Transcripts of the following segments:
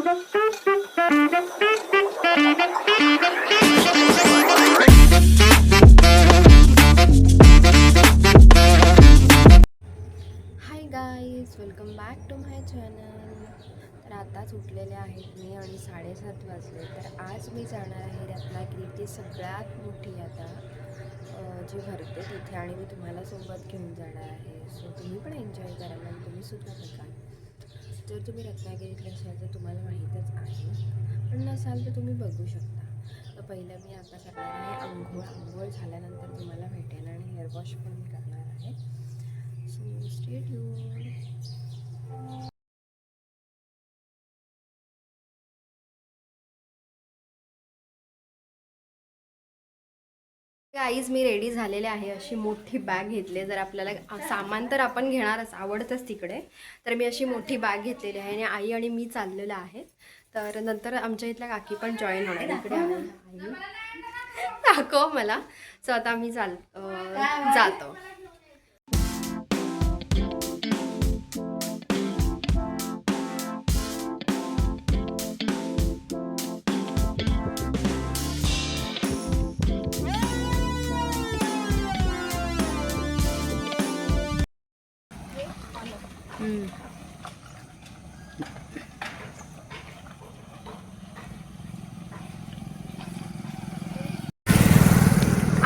High guys, welcome back to my channel. तर आताच उठलेले आहेत मी आणि 7:30 वाजले. तर आज मी जाणार आहे रत्नागिरीची सगळ्यात मोठी यात्रा जी भरते तिथे, आणि मी तुम्हाला सोबत घेऊन जाणार आहे. सो तुम्ही पण एन्जॉय कराल आणि तुम्ही सुद्धा बघाल. जर तुम्ही रत्नागिरीतले असाल तर तुम्हाला माहीतच आहे, पण नसाल तर तुम्ही बघू शकता. तर पहिलं मी आता करणार आहे आंघोळ झाल्यानंतर तुम्हाला भेटेन, आणि हेअरवॉश पण मी करणार आहे. So stay tuned. गाईज, मी रेडी झालेले आहे. अशी मोठी बॅग घेतली. जर आपल्याला सामान तर आपण घेणारच, आवडतंच तिकडे. तर मी अशी मोठी बॅग घेतलेली आहे आणि आई आणि मी चाललेलो आहे. तर नंतर आमच्या इथल्या काकी पण जॉईन होणार. इकडे आहे आई, दाखव मला. सो आता आम्ही जातो.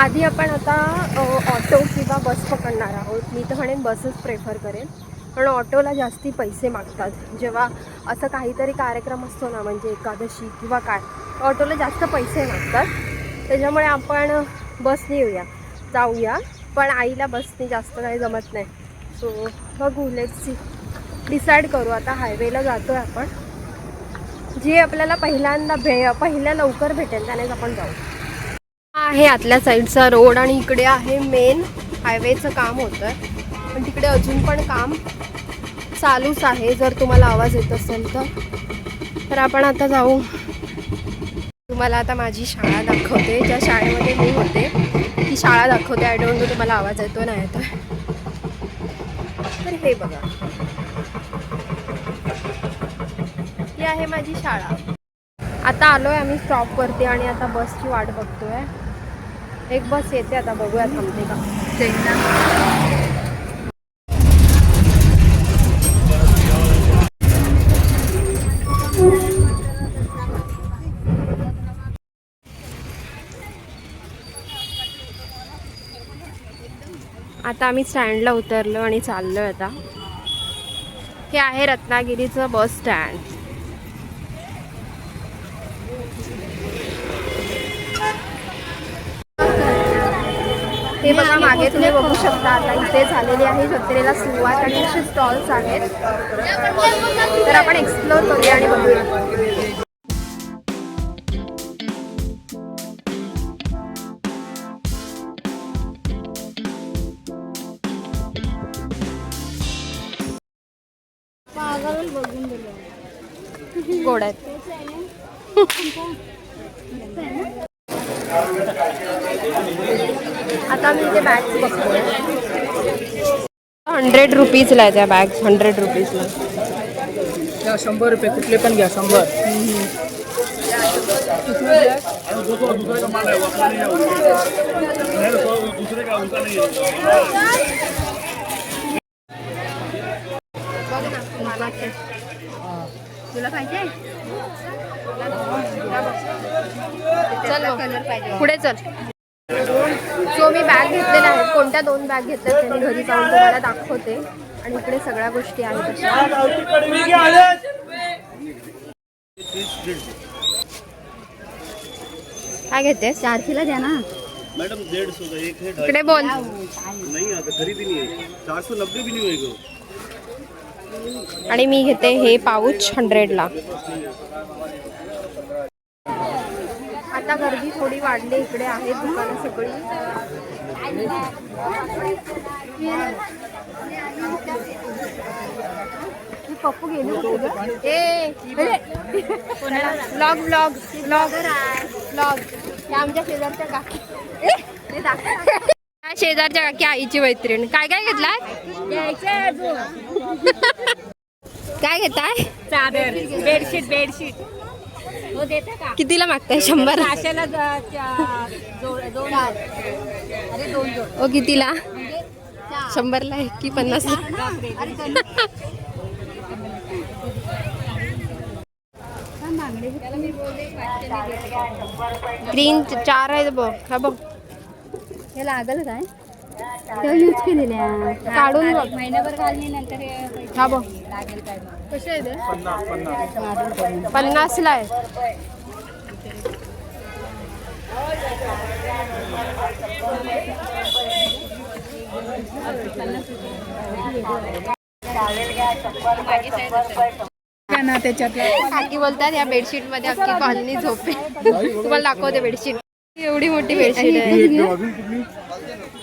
आधी आपण आता ऑटो किंवा बस पकडणार आहोत. मी तर म्हणेन बसच प्रेफर करेन, पण ऑटोला जास्ती पैसे मागतात. जेव्हा असं काहीतरी कार्यक्रम असतो ना, म्हणजे एकादशी किंवा काय, ऑटोला जास्त पैसे मागतात. त्याच्यामुळे आपण बसने जाऊया. पण आईला बसने जास्त काही जमत नाही. सो बघू, लेट्स सी, डिसाईड करू. आता हायवेला जातो आहे आपण. जे आपल्याला पहिल्या लवकर भेटेल त्यानेच आपण जाऊ. आहे आतल्या साईडचा रोड, आणि इकडे आहे मेन हायवेचं काम होतं आहे. पण तिकडे अजून पण काम चालूच आहे. जर तुम्हाला आवाज येत असेल तर आपण आता जाऊ. तुम्हाला आता माझी शाळा दाखवते, ज्या शाळेमध्ये मी होते ती शाळा दाखवते. आय डोंट नो तुम्हाला आवाज येतो नाही तर हे बघा, ही आहे माझी शाळा. आता आलो आहे आम्ही स्टॉपवरती, आणि आता बसची वाट बघतोय. एक बस येते, आता बघूया थांबते का. आता आम्ही स्टँडला उतरलो आणि चाललो आता. हे आहे रत्नागिरीचं बस स्टँड. हे बघा मागे तुम्ही बघू शकता. आता इथे झालेली आहे जत्रेला सुरुवात, आणि असे स्टॉल्स आहेत. तर आपण एक्सप्लोर करूया आणि बघूया. गोड आहेत. आता मी इथे बॅग्स बघतोय. 100 रुपीजला आहे त्या बॅग्स. 100 रुपीजला. 100 रुपये कुठले पण घ्या. 100. तुला पाहिजे? चल पुढे चल. सो मी बॅग घेतलेल्या आहेत. कोणत्या 2 बॅग घेतल्यात ते मी घरी जाऊन तुम्हाला दाखवते. आणि इकडे सगळ्या गोष्टी आहेत. काय घेतेस? 400 द्या ना मैडम. 150 का एक है. इकडे बोल. नहीं आता खरीदी नहीं है. 490 भी नहीं होएगा. आणि मी घेते हे पाऊच 100ला. आता गर्दी थोडी वाढली. इकडे आहेत दुकानं सगळी. पप्पू गेले ब्लॉग हे आमच्या शेजारच्या काकी. शेजारच्या काकी आईची मैत्रीण. काय काय घेतलाय? काय घेताय? चादर बेडशीट बेडशीट हो देता का कितीला मागताय? 100. राशाला दोन अरे दोन जोड ओ कितीला? म्हणजे 100ला आहे की 50ला? ग्रीन 4 आहे बघ. हा बघ हे लागल काय तेव्हा यूज केलेल्या काढून बघ. महिनाभर घालणे नंतर हा बघ लागेल काय कसे आहे ते? 50ला आहे. काकी बोलतात या बेडशीट मध्ये अख्खी कॉलनी झोपे. तुम्हाला दाखवते बेडशीट. एवढी मोठी बेडशीट आहे.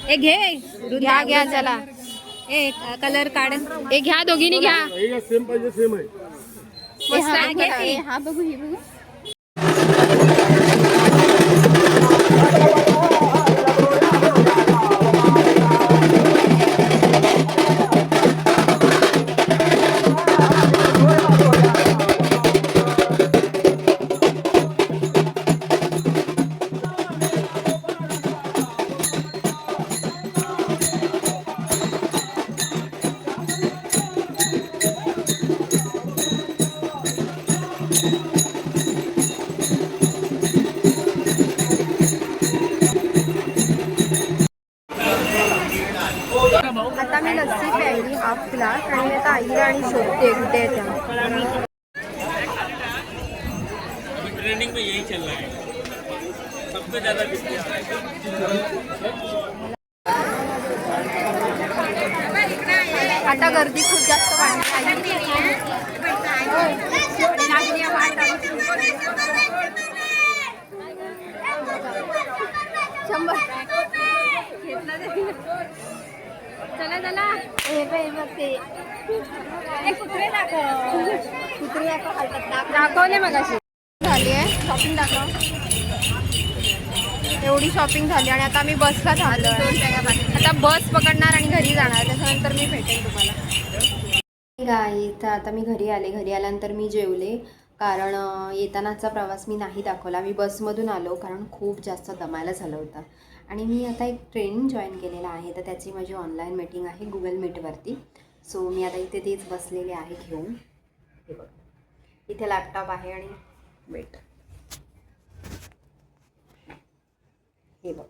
हे घे घ्या घ्या चला. एक कलर काढ हे घ्या दोघींनी घ्या. सेम पाहिजे सेम आहे. मस्त आहे. हा बघू हे बघू आता मी लस्सी प्यायली 1/2 ग्लास आणि आता आईला आणि शोधते कुठे आहे त्या. ट्रेंडिंग में यही चल रहा है सबसे ज्यादा बिकते आता गर्दी खूप जास्त वाढली आहे. चला चला दाखवले मग झाली आहे शॉपिंग. दाखव एवढी शॉपिंग झाली आणि आता आम्ही बसला झालो. आता बस पकडणार आणि घरी जाणार. त्याच्यानंतर मी भेटेन तुम्हाला. गाई तर आता मी घरी आले. घरी आल्यानंतर मी जेवले कारण येतानाचा प्रवास मी नाही दाखवला. मी बसमधून आलो कारण खूप जास्त दमायला झालं होतं. आणि मी आता एक ट्रेनिंग जॉईन केलेलं आहे तर त्याची माझी ऑनलाईन मीटिंग आहे गुगल मीटवरती. सो मी आता इथे तेच बसलेले आहे घेऊन. हे बघ इथे लॅपटॉप आहे आणि वेट हे बघ.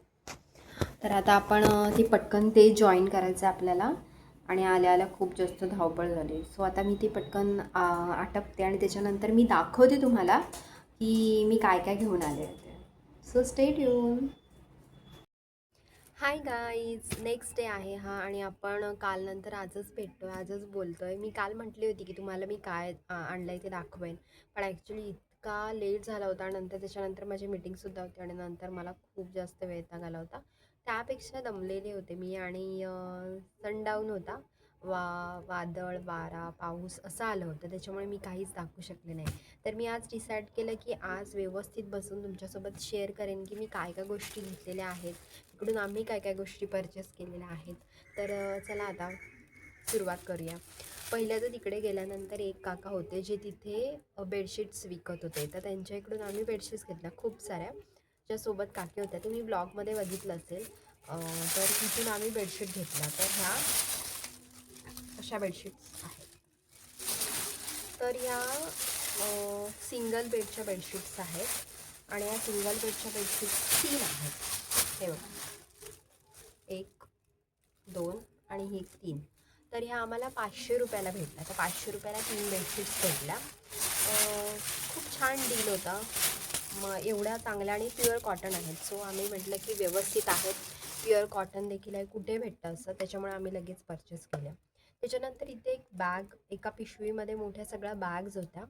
तर आता आपण ती पटकन ते जॉईन करायचं आहे आपल्याला. आणि आल्या आल्या खूप जास्त धावपळ झाली. सो आता मी ती पटकन आटपते आणि त्याच्यानंतर मी दाखवते तुम्हाला की मी काय काय घेऊन आले होते. So stay tune. Hi guys, next day आहे हा आणि आपण काल नंतर आजच भेटतो आहे, आजच बोलतो आहे. मी काल म्हटली होती की तुम्हाला मी काय आणलं आहे ते दाखवेन, पण ॲक्च्युली इतका लेट झाला होता. नंतर त्याच्यानंतर माझी मीटिंगसुद्धा होती आणि नंतर मला खूप जास्त वैताग आला होता. त्यापेक्षा दमलेले होते मी आणि सनडाऊन होता. वादळ वारा पाऊस असं आलं होतं, त्याच्यामुळे मी काहीच दाखवू शकले नाही. तर मी आज डिसाईड केलं की आज व्यवस्थित बसून तुमच्यासोबत शेअर करेन की मी काय काय गोष्टी घेतलेल्या आहेत, इकडून आम्ही काय काय गोष्टी परचेस केलेल्या आहेत. तर चला आता सुरुवात करूया. पहिल्या तर तिकडे गेल्यानंतर एक काका होते जे तिथे बेडशीट्स विकत होते. तर त्यांच्या इकडून आम्ही बेडशीट्स घेतल्या खूप साऱ्या. ज्यासोबत काकी होत्या तुम्ही ब्लॉगमध्ये बघितलं असेल. तर तिथून आम्ही बेडशीट घेतला. तर ह्या अशा बेडशीट्स आहेत. तर ह्या सिंगल बेडच्या बेडशीट्स आहेत आणि या सिंगल बेडच्या बेडशीट्स 3 आहेत. हे बघा 1 2 आणि ही 3. तर ह्या आम्हाला 500 रुपयाला भेटल्या. तर 500 रुपयाला 3 बेडशीट्स भेटल्या. खूप छान डील होता. मग एवढ्या चांगल्या आणि प्युअर कॉटन आहेत. सो आम्ही म्हटलं की व्यवस्थित आहेत, प्युअर कॉटन देखील आहे, कुठे भेटतं असं, त्याच्यामुळे आम्ही लगेच परचेस केल्या. त्याच्यानंतर इथे एक बॅग, एका पिशवीमध्ये मोठ्या सगळ्या बॅग्स होत्या.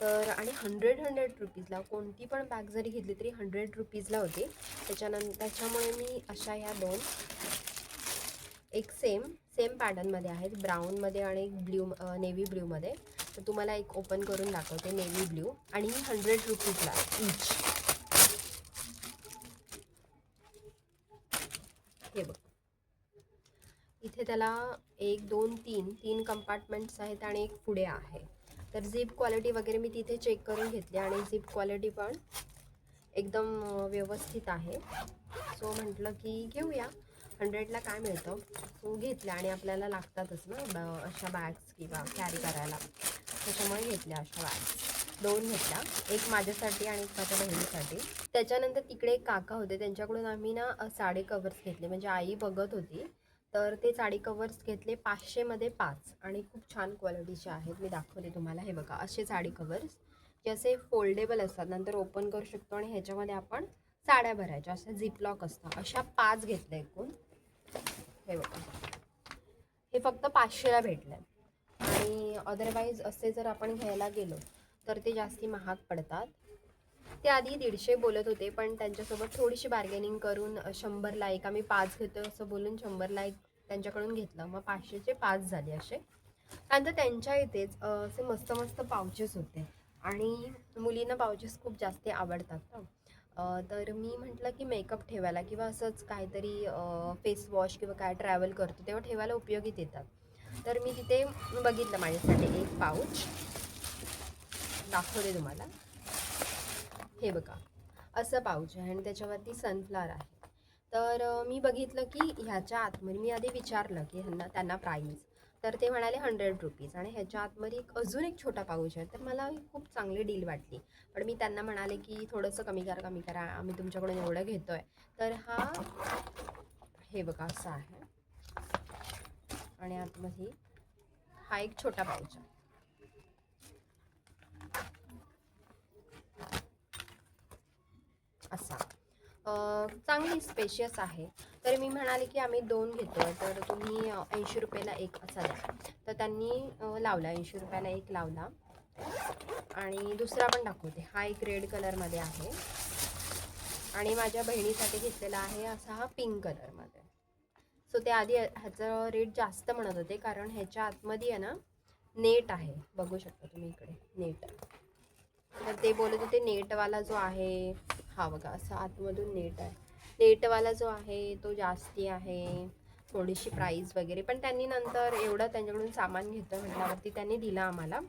तर आणि 100 रुपीजला कोणती पण बॅग जरी घेतली तरी 100 रुपीजला होती. त्याच्यामुळे मी अशा ह्या 2 एक सेम पॅटर्नमध्ये आहेत, ब्राऊनमध्ये आणि एक ब्ल्यू नेव्ही ब्ल्यूमध्ये. तर तुम्हाला एक ओपन करून दाखवते. नेव्ही ब्ल्यू आणि 100 रुपीजला ईच. हे बघ इथे त्याला 1 2 3 कंपार्टमेंट्स आहेत आणि एक पुढे आहे. तर झिप क्वालिटी वगैरे मी तिथे चेक करून घेतली आणि झिप क्वालिटी पण एकदम व्यवस्थित आहे. सो म्हटलं की घेऊया, 100ला काय मिळतं. सो घेतल्या आणि आपल्याला लागतातच ना अशा बॅग्स किंवा कॅरी करायला, त्याच्यामुळे घेतल्या अशा बॅग्स. 2 घेतल्या, एक माझ्यासाठी आणि एक माझ्या बहिणीसाठी. त्याच्यानंतर तिकडे एक काका होते, त्यांच्याकडून आम्ही ना साडी कवर्स घेतले. म्हणजे आई बघत होती तर ते साडी कवर्स घेतले 500मध्ये 5 आणि खूप छान क्वालिटीचे आहेत. मी दाखवते तुम्हाला. हे बघा असे साडी कवर्स जे असे फोल्डेबल असतात, नंतर ओपन करू शकतो आणि ह्याच्यामध्ये आपण साड्या भरायच्या, अशा झिपलॉक असतात. अशा 5 घेतल्या एकूण. हे बघा, हे फक्त 500ला भेटले आणि अदरवाईज असे जर आपण घ्यायला गेलो तर ते जास्ती महाग पडतात. ते आधी 150 बोलत होते, पण त्यांच्यासोबत थोडीशी बार्गेनिंग करून 100ला एक, आम्ही 5 घेतो असं बोलून 100ला एक त्यांच्याकडून घेतलं. मग 500चे 5 झाले असे. त्यानंतर त्यांच्या इथेच असे मस्त मस्त पाउचेस होते आणि मुलींना पाउचेस खूप जास्त आवडतात ना. तर मी म्हटलं की मेकअप ठेवायला किंवा असंच काहीतरी फेस वॉश किंवा काय ट्रॅव्हल करतो तेव्हा ठेवायला उपयोगीत येतात. तर मी तिथे बघितलं माझ्यासाठी एक पाऊच, दाखवते तुम्हाला. हे बघा असं पाऊच आहे आणि त्याच्यावरती सनफ्लॉवर आहे. तर मी बघितलं की ह्याच्या आतमध्ये, मी आधी विचारलं की त्यांना प्राईस, तर ते म्हणाले 100 रुपीज. आणि ह्याच्या आतमध्ये अजून एक छोटा पाऊच आहे. तर मला खूप चांगली डील वाटली, पण मी त्यांना म्हणाले की थोडंसं कमी करा, आम्ही तुमच्याकडून एवढं घेतो आहे. तर हे बघा असं आहे आणि आतमध्ये हा एक छोटा पाऊच आहे. असा चांगली स्पेशियस आहे. तर मी म्हणाले की आम्ही 2 घेतो आहे, तर तुम्ही 80 रुपयाला एक असा द्या. तर त्यांनी लावला 80 रुपयाला एक लावला. आणि दुसरा पण दाखवते. हा एक रेड कलरमध्ये आहे आणि माझ्या बहिणीसाठी घेतलेला आहे असा हा पिंक कलरमध्ये. सो ते आधी ह्याचं रेट जास्त म्हणत होते, कारण ह्याच्या आतमध्ये आहे ना नेट आहे, बघू शकता तुम्ही इकडे नेट. तर ते बोलत होते नेटवाला जो आहे, हा बघा असा आतमधून नेट आहे, नेटवाला जो आहे तो जास्ती आहे, थोडीशी प्राईस वगैरे. पण त्यांनी नंतर एवढं त्यांच्याकडून सामान घेतलं म्हटल्यावरती त्यांनी दिलं आम्हाला.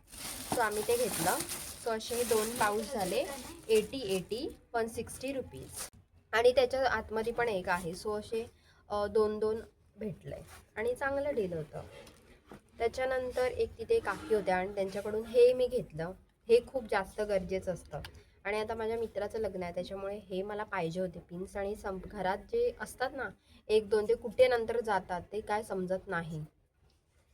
सो आम्ही ते घेतलं. सो असे हे 2 पाऊच झाले 80 160 रुपीज. आणि त्याच्या आतमध्ये पण एक आहे. सो असे 2 भेटले आणि चांगलं डील होतं. त्याच्यानंतर एक तिथे काकी होत्या आणि त्यांच्याकडून हे मी घेतलं. हे खूप जास्त गरजेचं असतं आणि आता माझ्या मित्राचं लग्न आहे, त्याच्यामुळे हे मला पाहिजे होते पिन्स. आणि घरात जे असतात ना 1-2 ते कुठे नंतर जातात ते काय समजत नाही.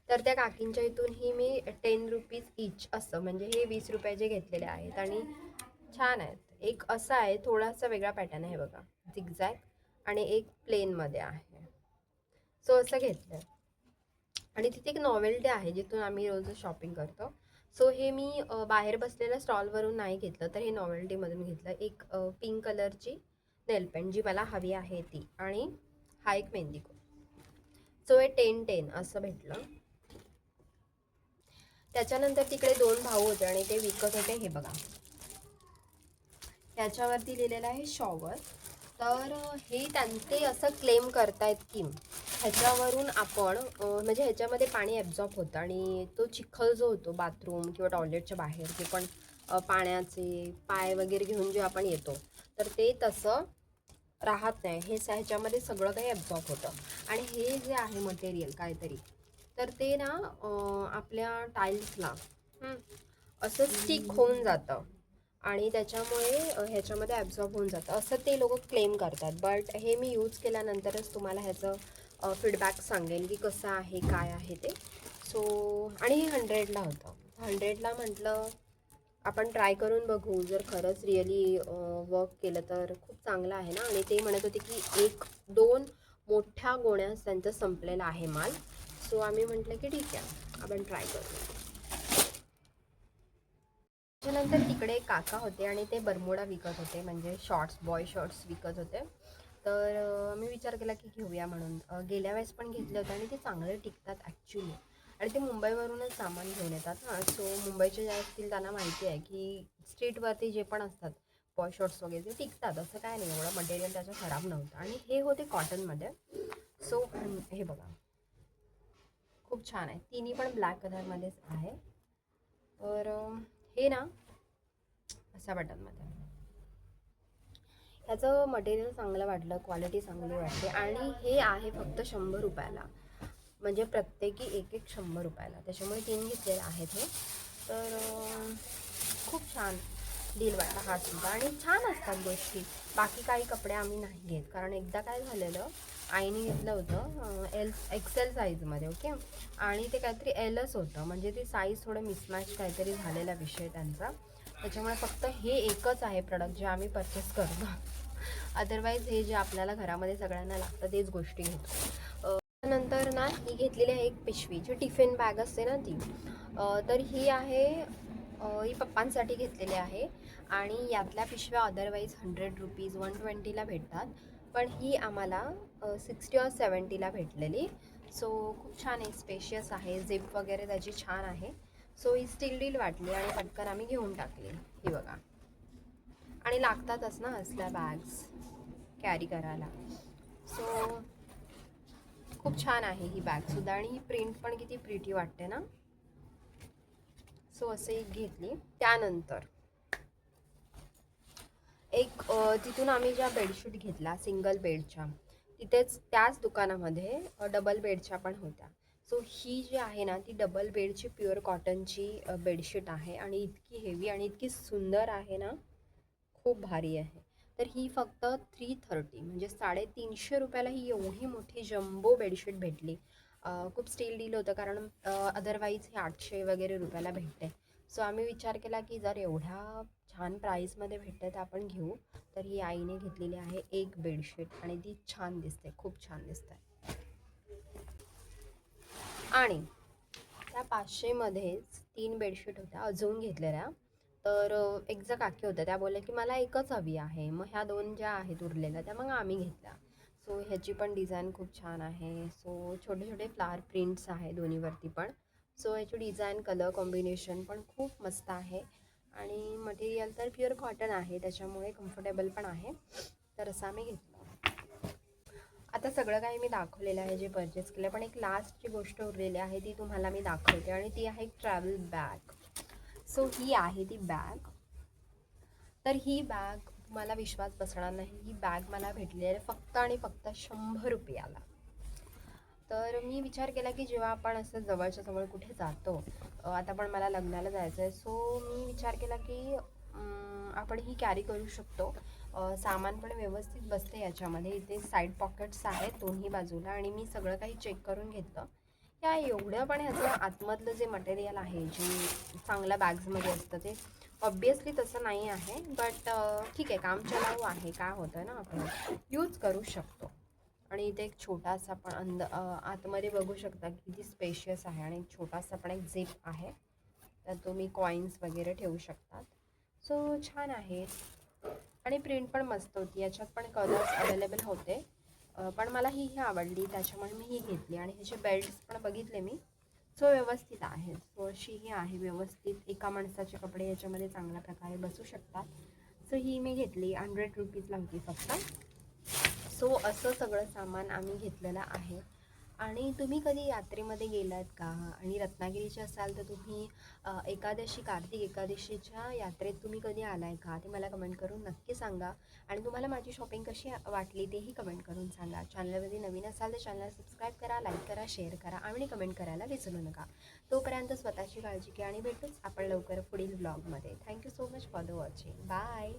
तर त्या काकींच्या इथूनही मी 10 रुपीज इच असं, म्हणजे हे 20 रुपयाचे घेतलेले आहेत आणि छान आहेत. एक असा आहे, थोडासा वेगळा पॅटर्न आहे बघा, झिगझॅग, आणि एक प्लेनमध्ये आहे. सो असं घेतलं. आणि तिथे एक नॉवेल्टी आहे जिथून आम्ही रोज शॉपिंग करतो. सो हे मी बाहेर बसलेल्या स्टॉलवरून नाही घेतलं, तर हे नॉवेल्टीमधून घेतलं. एक पिंक कलरची नेलपेंट जी मला हवी आहे ती, आणि हा एक मेहंदी कोन. सो हे 10 असं भेटलं. त्याच्यानंतर तिकडे 2 भाऊ होते आणि ते विकत होते. हे बघा, त्याच्यावरती लिहिलेलं आहे शॉवर. तर हे त्यांचे असं क्लेम करतायत की ह्याच्यावरून आपण म्हणजे ह्याच्यामध्ये पाणी ॲब्झॉर्ब होतं आणि तो चिखल जो होतो बाथरूम किंवा टॉयलेटच्या बाहेर जे पण पाण्याचे पाय वगैरे घेऊन जे आपण येतो, तर ते तसं राहत नाही. हे ह्याच्यामध्ये सगळं काही ॲब्झॉर्ब होतं. आणि हे जे आहे मटेरियल काहीतरी, तर ते ना आपल्या टाईल्सला असं स्टिक होऊन जातं आणि त्याच्यामुळे ह्याच्यामध्ये ॲब्झॉर्ब होऊन जातं असं ते लोक क्लेम करतात. बट हे मी यूज केल्यानंतरच तुम्हाला ह्याचं फीडबॅक सांगेन की कसं आहे काय आहे ते. सो आणि हे 100ला होतं. 100ला म्हटलं आपण ट्राय करून बघू, जर खरंच रिअली वर्क केलं तर खूप चांगलं आहे ना. आणि ते म्हणत होते की 1-2 मोठ्या गोण्यास त्यांचं संपलेला आहे माल. सो आम्ही म्हटलं की ठीक आहे, आपण ट्राय करू. त्याच्यानंतर तिकडे काका होते आणि ते बरमुडा विकत होते, म्हणजे शॉर्ट्स, बॉय शॉर्ट्स विकत होते. तर मी विचार केला की घेऊया म्हणून. गेल्या वेळेस पण घेतले होते आणि ते चांगले टिकतात ॲक्च्युली. आणि ते मुंबईवरूनच सामान घेऊन येतात ना. सो मुंबईचे जे असतील त्यांना माहिती आहे की स्ट्रीटवरती जे पण असतात बॉय शॉर्ट्स वगैरे ते टिकतात, असं काय नाही, एवढं मटेरियल त्याचं खराब नव्हतं. आणि हे होते कॉटनमध्ये. सो हे बघा खूप छान आहे. तिन्ही पण ब्लॅक कलरमध्येच आहे. तर हे ना असा बटनमध्ये ह्याचं मटेरियल चांगलं वाटलं, क्वालिटी चांगली वाटते आणि हे आहे फक्त 100 रुपयाला, म्हणजे प्रत्येकी एक 100 रुपयाला, त्याच्यामुळे 3 घेतलेले आहेत हे. तर खूप छान डील वाटला हा सुद्धा. आणि छान असतात गोष्टी. बाकी काही कपडे आम्ही नाही घेत, कारण एकदा काय झालेलं, आईने घेतलं होतं एक्सेल साईजमध्ये, ओके, आणि ते काहीतरी एलच होतं, म्हणजे ती साईज थोडं मिसमॅच काहीतरी झालेला विषय त्यांचा. त्याच्यामुळे फक्त हे एकच आहे प्रोडक्ट जे आम्ही परचेस करतो. अदरवाईज हे जे आपल्याला घरामध्ये सगळ्यांना लागतं तेच गोष्टी घेतो. नंतर ना ही घेतलेली आहे एक पिशवी, जी टिफिन बॅग असते ना ती. तर ही आहे, ही पप्पांसाठी घेतलेली आहे. आणि यातल्या पिशव्या अदरवाईज 100 रुपीज 120ला भेटतात, पण ही आम्हाला 60 और 70ला भेटलेली. सो खूप छान आहे, स्पेशियस आहे, झिप वगैरे त्याची छान आहे. सो ही स्टील डील वाटली आणि पटकन आम्ही घेऊन टाकली. ही बघा, आणि लागतातच ना असल्या बॅग्स कॅरी करायला. सो खूप छान आहे ही बॅगसुद्धा, आणि ही प्रिंट पण किती प्रिटी वाटते ना. सो असं एक घेतली. त्यानंतर एक तिथून आम्ही ज्या बेडशीट घेतल्या सिंगल बेडच्या, तिथेच त्याच दुकानामध्ये डबल बेडच्या पण होत्या. सो ही जी आहे ना ती डबल बेडची प्युअर कॉटनची बेडशीट आहे, आणि इतकी हेवी आणि इतकी सुंदर आहे ना, खूप भारी आहे. तर ही फक्त 330 म्हणजे 350 रुपयाला ही एवढी मोठी जम्बो बेडशीट भेटली. खूप स्टील डील होतं, कारण अदरवाईज हे 800 वगैरे रुपयाला भेटते. सो आम्ही विचार केला की जर एवढ्या छान प्राईसमध्ये भेटते तर आपण घेऊ. तर ही आईने घेतलेली आहे एक बेडशीट, आणि ती छान दिसते, खूप छान दिसते. आणि त्या 500मध्येच 3 बेडशीट होत्या अजून घेतलेल्या. तर एक जर काकी होत्या, त्या बोलल्या की मला एकच हवी आहे. मग ह्या 2 ज्या आहेत उरलेल्या त्या मग आम्ही घेतल्या. सो ह्याची पण डिझाईन खूप छान आहे. सो छोटे छोटे फ्लावर प्रिंट्स आहे दोन्हीवरती पण. सो ह्याची डिझाईन, कलर कॉम्बिनेशन पण खूप मस्त आहे, आणि मटेरियल तर प्युअर कॉटन आहे, त्याच्यामुळे कम्फर्टेबल पण आहे. तर असं आम्ही घेतलं. आता सगळं काही मी दाखवलेलं आहे जे परचेस केलं, पण एक लास्टची गोष्ट उरलेली आहे ती तुम्हाला मी दाखवते, आणि ती आहे एक ट्रॅव्हल बॅग. सो ही आहे ती बॅग. तर ही बॅग तुम्हाला विश्वास बसणार नाही, ही बॅग मला भेटलेली आहे फक्त आणि फक्त 100 रुपयाला. तर मी विचार केला की जेव्हा आपण असं जवळच्या जवळ कुठे जातो, आता पण मला लग्नाला जायचं आहे, सो मी विचार केला की आपण ही कॅरी करू शकतो. सामान पण व्यवस्थित बसते याच्यामध्ये. इथे साईड पॉकेट्स आहेत दोन्ही बाजूला, आणि मी सगळं काही चेक करून घेतलं. या एवढं पण ह्याचं आतमधलं जे मटेरियल आहे जे चांगल्या बॅग्समध्ये असतं ते ऑब्वियसली तसं नाही आहे, बट ठीक आहे, काम चलाऊ आहे, काय होतं ना, आपण यूज करू शकतो. आणि इथे एक छोटासा पण आतमध्ये बघू शकता किती स्पेशियस आहे, आणि छोटासा पण एक झिप आहे, त्यात तुम्ही कॉईन्स वगैरे ठेवू शकतात. सो छान आहे, आणि प्रिंट पण मस्त होती. याच्यात पण कलर्स अवेलेबल होते, पण मला ही आवडली त्याच्यामुळे मी ही घेतली. आणि ह्याचे बेल्ट्स पण बघितले मी, सो व्यवस्थित आहे. सो अशी ही आहे व्यवस्थित, एका माणसाचे कपडे याच्यामध्ये चांगल्या प्रकारे बसू शकतात. सो ही मी घेतली, 100 रुपीजला होती फक्त. सो असं सगळं सामान आम्ही घेतलेलं आहे. आणि तुम्ही कधी यात्रेमध्ये गेलात का, आणि रत्नागिरीचे असाल तर तुम्ही एकादशी, कार्तिक एकादशीच्या यात्रेत तुम्ही कधी आलाय का, ते मला कमेंट करून नक्की सांगा. आणि तुम्हाला माझी शॉपिंग कशी वाटली तेही कमेंट करून सांगा. चॅनलवरती नवीन असाल तर चॅनल सबस्क्राईब करा, लाईक करा, शेअर करा, आणि कमेंट करायला विसरू नका. तोपर्यंत स्वतःची काळजी घ्या, आणि भेटूच आपण लवकर पुढील ब्लॉगमध्ये. Thank you so much for the watching. Bye.